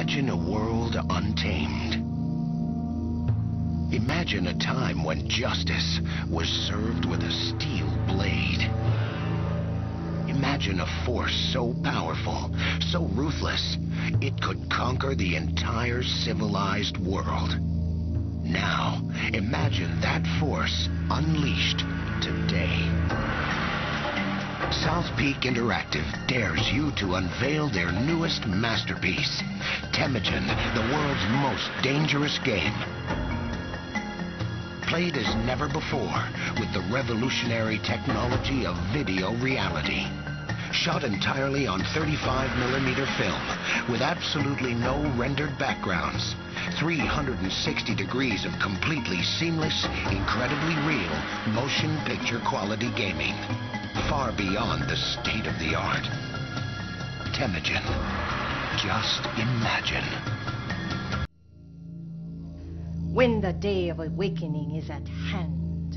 Imagine a world untamed. Imagine a time when justice was served with a steel blade. Imagine a force so powerful, so ruthless, it could conquer the entire civilized world. Now, imagine that force unleashed today. South Peak Interactive dares you to unveil their newest masterpiece, Temujin, the world's most dangerous game. Played as never before with the revolutionary technology of video reality. Shot entirely on 35mm film with absolutely no rendered backgrounds. 360 degrees of completely seamless, incredibly real motion picture quality gaming. Far beyond the state of the art. Temujin. Just imagine. When the day of awakening is at hand,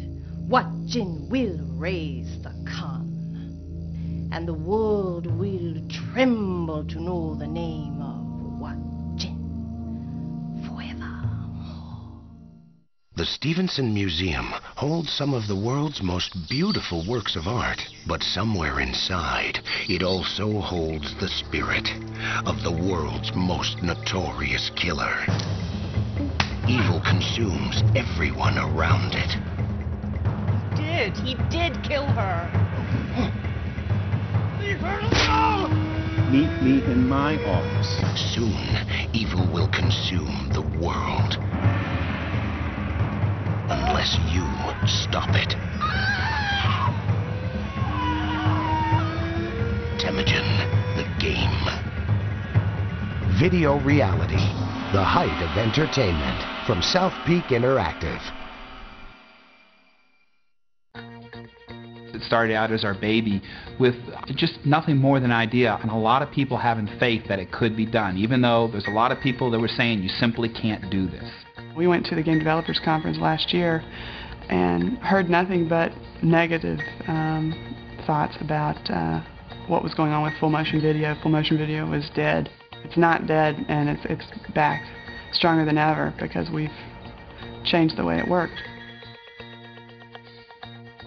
Wat Jin will raise the Khan, and the world will tremble to know the name of Wat Jin forevermore. The Stevenson Museum holds some of the world's most beautiful works of art, but somewhere inside, it also holds the spirit of the world's most notorious killer. Evil consumes everyone around it. He did kill her. Leave her alone! Meet me in my office. Soon, evil will consume the world. Unless you stop it. Temujin, the game. Video reality, the height of entertainment, from South Peak Interactive. It started out as our baby with just nothing more than an idea, and a lot of people having faith that it could be done, even though there's a lot of people that were saying you simply can't do this. We went to the Game Developers Conference last year and heard nothing but negative thoughts about what was going on with full motion video. Full motion video was dead. It's not dead, and it's back stronger than ever because we've changed the way it worked.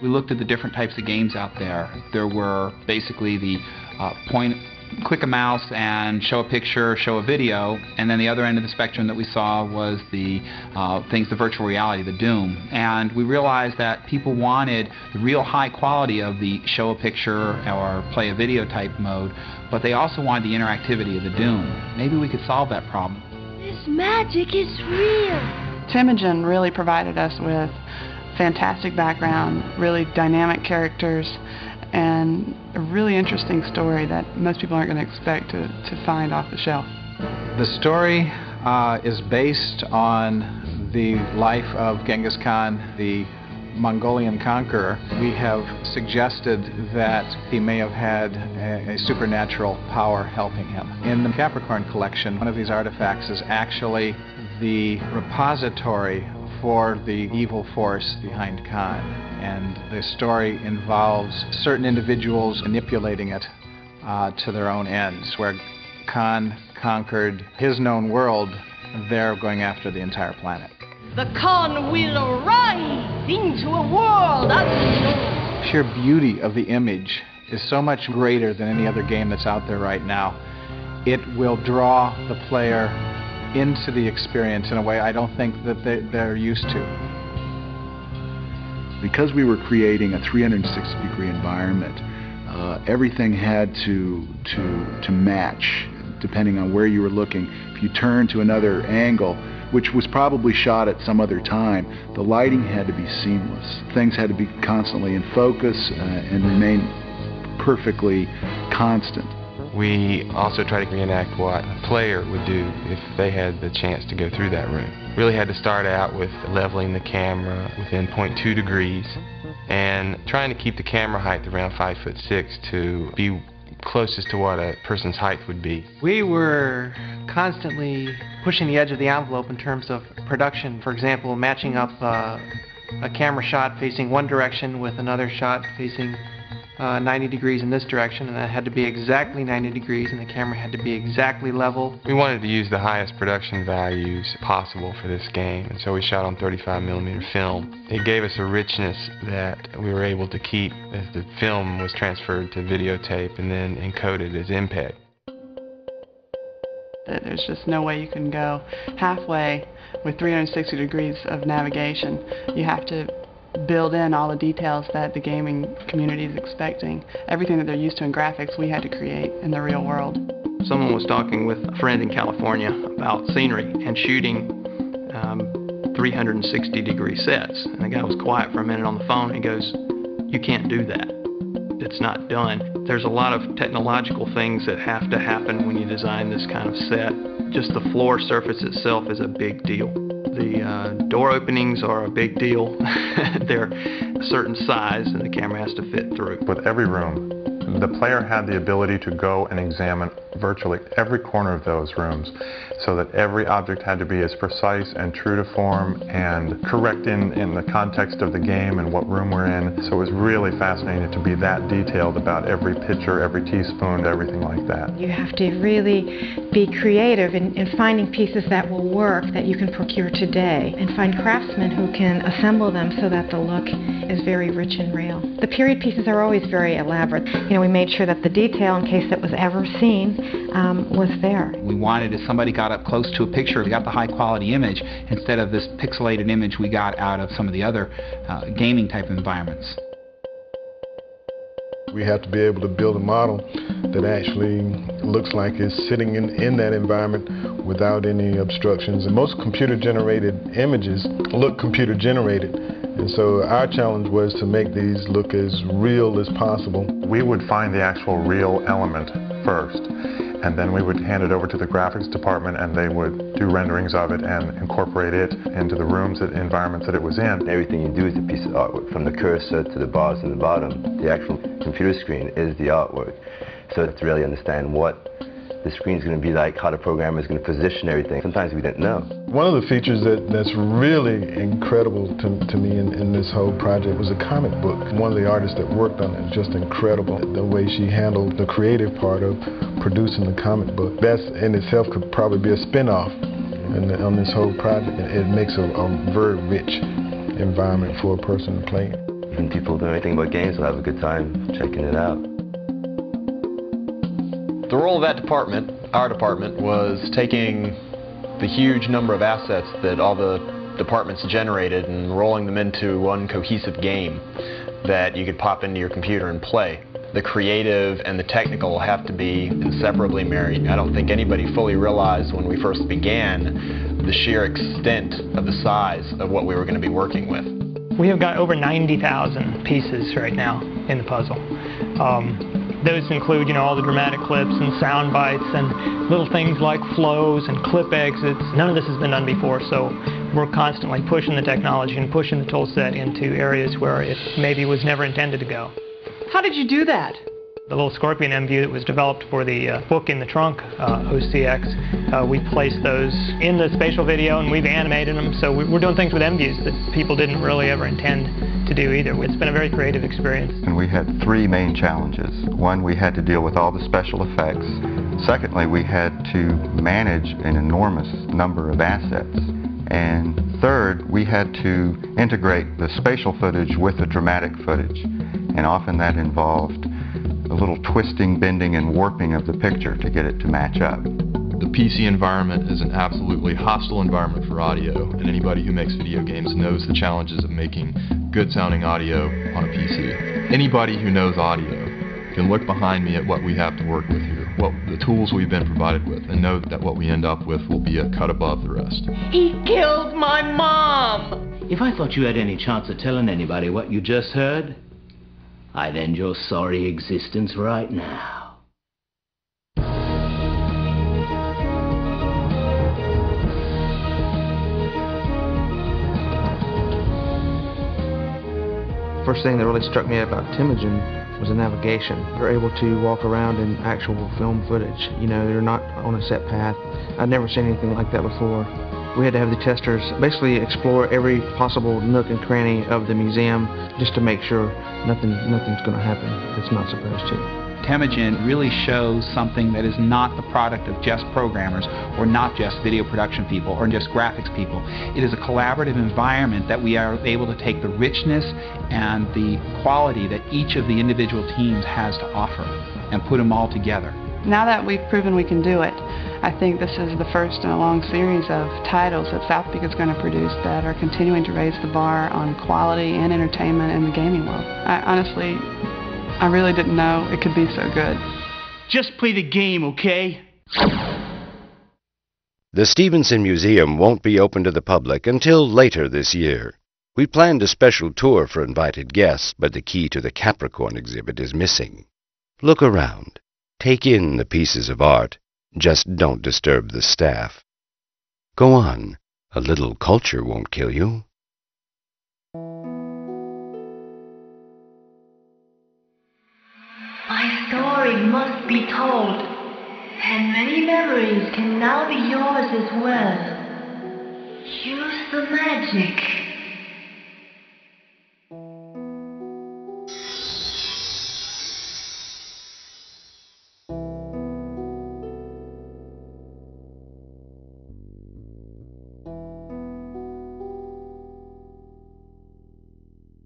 We looked at the different types of games out there. There were basically the click a mouse and show a picture, show a video, and then the other end of the spectrum that we saw was the virtual reality, the Doom. And we realized that people wanted the real high quality of the show a picture or play a video type mode, but they also wanted the interactivity of the Doom. Maybe we could solve that problem. This magic is real. Temujin really provided us with fantastic background, really dynamic characters, and a really interesting story that most people aren't going to expect to find off the shelf. The story is based on the life of Genghis Khan, the Mongolian conqueror. We have suggested that he may have had a supernatural power helping him. In the Capricorn collection, one of these artifacts is actually the repository for the evil force behind Khan, and the story involves certain individuals manipulating it to their own ends. Where Khan conquered his known world, they're going after the entire planet. The Khan will rise into a world unknown. Sheer beauty of the image is so much greater than any other game that's out there right now. It will draw the player into the experience in a way I don't think that they're used to. Because we were creating a 360-degree environment, everything had to match depending on where you were looking. If you turned to another angle, which was probably shot at some other time, the lighting had to be seamless. Things had to be constantly in focus and remain perfectly constant. We also try to reenact what a player would do if they had the chance to go through that room. Really had to start out with leveling the camera within 0.2 degrees and trying to keep the camera height around 5'6" to be closest to what a person's height would be. We were constantly pushing the edge of the envelope in terms of production. For example, matching up a camera shot facing one direction with another shot facing 90 degrees in this direction, and that had to be exactly 90 degrees, and the camera had to be exactly level. We wanted to use the highest production values possible for this game, and so we shot on 35mm film. It gave us a richness that we were able to keep as the film was transferred to videotape and then encoded as MPEG. There's just no way you can go halfway with 360 degrees of navigation. You have to build in all the details that the gaming community is expecting. Everything that they're used to in graphics, we had to create in the real world. Someone was talking with a friend in California about scenery and shooting 360 degree sets. And the guy was quiet for a minute on the phone. He goes, "You can't do that. It's not done." There's a lot of technological things that have to happen when you design this kind of set. Just the floor surface itself is a big deal. The door openings are a big deal. They're a certain size and the camera has to fit through. With every room, the player had the ability to go and examine virtually every corner of those rooms so that every object had to be as precise and true to form and correct in the context of the game and what room we're in. So it was really fascinating to be that detailed about every pitcher, every teaspoon, everything like that. You have to really be creative in finding pieces that will work that you can procure today and find craftsmen who can assemble them so that the look is very rich and real. The period pieces are always very elaborate. You know, we made sure that the detail, in case it was ever seen, was there. We wanted, if somebody got up close to a picture, we got the high quality image instead of this pixelated image we got out of some of the other gaming type environments. We have to be able to build a model that actually looks like it's sitting in that environment without any obstructions. And most computer-generated images look computer-generated. And so our challenge was to make these look as real as possible. We would find the actual real element first, and then we would hand it over to the graphics department and they would do renderings of it and incorporate it into the rooms and environments that it was in. Everything you do is a piece of artwork, from the cursor to the bars in the bottom. The actual computer screen is the artwork. So to really understand what the screen's going to be like, how the programmer is going to position everything, sometimes we didn't know. One of the features that's really incredible to me in this whole project was a comic book. One of the artists that worked on it is just incredible. The way she handled the creative part of producing the comic book. That in itself could probably be a spin-off on this whole project. It makes a very rich environment for a person to play. Even people who don't know anything about games will have a good time checking it out. The role of that department, our department, was taking the huge number of assets that all the departments generated and rolling them into one cohesive game that you could pop into your computer and play. The creative and the technical have to be inseparably married. I don't think anybody fully realized when we first began the sheer extent of the size of what we were going to be working with. We have got over 90,000 pieces right now in the puzzle. Those include, all the dramatic clips and sound bites and little things like flows and clip exits. None of this has been done before, so we're constantly pushing the technology and pushing the tool set into areas where it maybe was never intended to go. How did you do that? The little Scorpion M view that was developed for the book in the trunk, OCX, we placed those in the spatial video and we've animated them, so we're doing things with M views that people didn't really ever intend to do either. It's been a very creative experience. And we had three main challenges. One, we had to deal with all the special effects. Secondly, we had to manage an enormous number of assets. And third, we had to integrate the spatial footage with the dramatic footage. And often that involved a little twisting, bending, and warping of the picture to get it to match up. The PC environment is an absolutely hostile environment for audio, and anybody who makes video games knows the challenges of making good sounding audio on a PC. Anybody who knows audio can look behind me at what we have to work with here, what the tools we've been provided with, and know that what we end up with will be a cut above the rest. He killed my mom! If I thought you had any chance of telling anybody what you just heard, I'd end your sorry existence right now. First thing that really struck me about Temujin was the navigation. They're able to walk around in actual film footage. They're not on a set path. I'd never seen anything like that before. We had to have the testers basically explore every possible nook and cranny of the museum just to make sure nothing's going to happen that's not supposed to. Temujin really shows something that is not the product of just programmers or not just video production people or just graphics people. It is a collaborative environment that we are able to take the richness and the quality that each of the individual teams has to offer and put them all together. Now that we've proven we can do it, I think this is the first in a long series of titles that South Peak is going to produce that are continuing to raise the bar on quality and entertainment in the gaming world. I really didn't know it could be so good. Just play the game, okay? The Stevenson Museum won't be open to the public until later this year. We planned a special tour for invited guests, but the key to the Capricorn exhibit is missing. Look around. Take in the pieces of art. Just don't disturb the staff. Go on. A little culture won't kill you. My story must be told, and many memories can now be yours as well. Use the magic.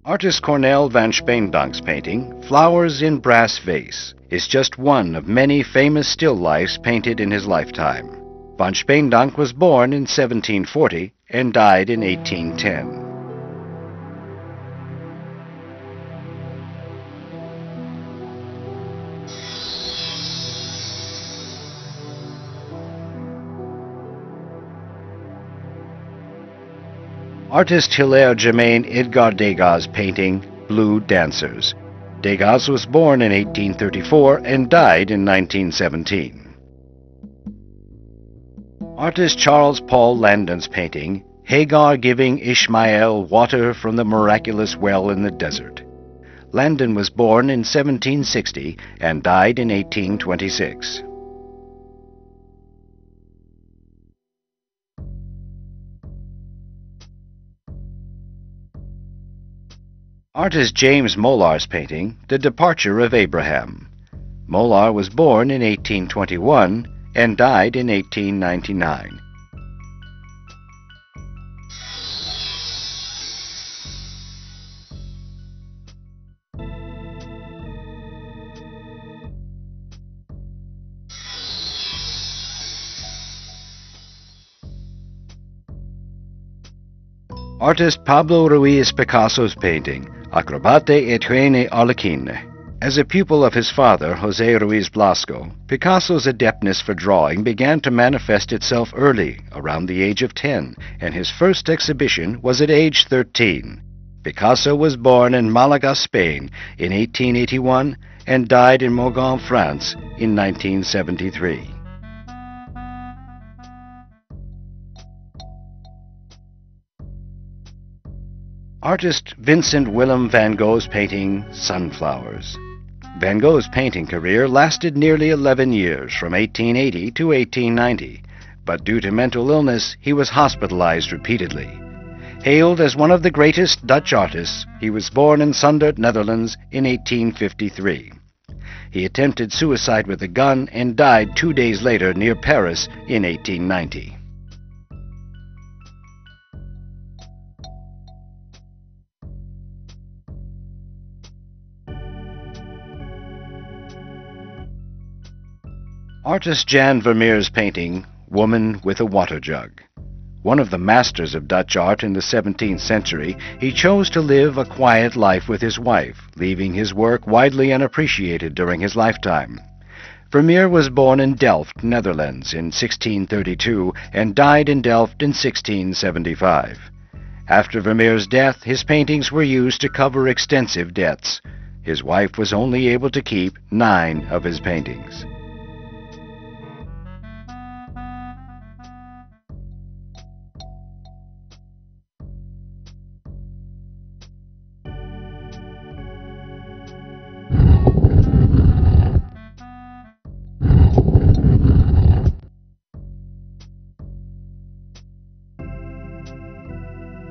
Artist Cornel van Speendank's painting, Flowers in Brass Vase, is just one of many famous still lifes painted in his lifetime. Van Speendank was born in 1740 and died in 1810. Artist Hilaire Germain Edgar Degas' painting, Blue Dancers. Degas was born in 1834 and died in 1917. Artist Charles Paul Landon's painting, Hagar Giving Ishmael Water from the Miraculous Well in the Desert. Landon was born in 1760 and died in 1826. Artist James Mollar's painting, The Departure of Abraham. Mollar was born in 1821 and died in 1899. Artist Pablo Ruiz Picasso's painting, Acrobate et Reine Arlequine. As a pupil of his father, José Ruiz Blasco, Picasso's adeptness for drawing began to manifest itself early, around the age of 10, and his first exhibition was at age 13. Picasso was born in Malaga, Spain in 1881 and died in Morgon, France in 1973. Artist Vincent Willem van Gogh's painting, Sunflowers. Van Gogh's painting career lasted nearly 11 years, from 1880 to 1890, but due to mental illness, he was hospitalized repeatedly. Hailed as one of the greatest Dutch artists, he was born in Sundert, Netherlands in 1853. He attempted suicide with a gun and died 2 days later near Paris in 1890. Artist Jan Vermeer's painting, Woman with a Water Jug. One of the masters of Dutch art in the 17th century, he chose to live a quiet life with his wife, leaving his work widely unappreciated during his lifetime. Vermeer was born in Delft, Netherlands in 1632 and died in Delft in 1675. After Vermeer's death, his paintings were used to cover extensive debts. His wife was only able to keep 9 of his paintings.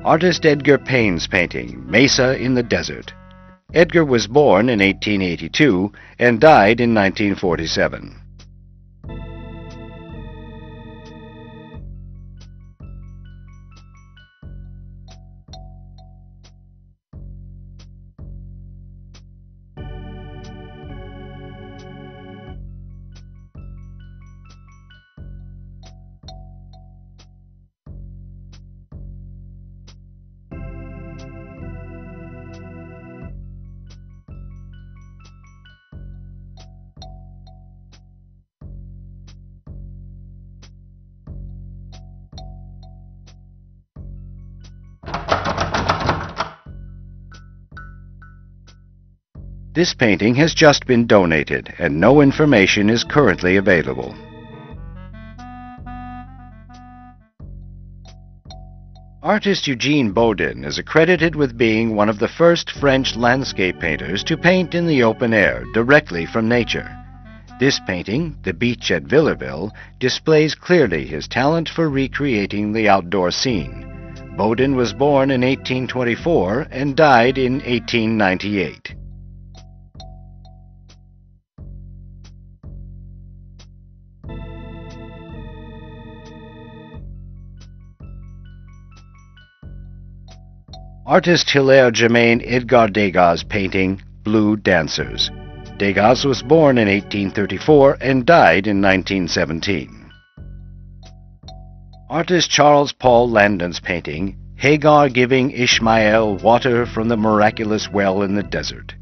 Artist Edgar Payne's painting, Mesa in the Desert. Edgar was born in 1882 and died in 1947. This painting has just been donated, and no information is currently available. Artist Eugene Bodin is accredited with being one of the first French landscape painters to paint in the open air, directly from nature. This painting, The Beach at Villarville, displays clearly his talent for recreating the outdoor scene. Bodin was born in 1824 and died in 1898. Artist Hilaire Germain Edgar Degas' painting, Blue Dancers. Degas was born in 1834 and died in 1917. Artist Charles Paul Landon's painting, Hagar Giving Ishmael Water from the Miraculous Well in the Desert.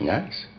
Nice.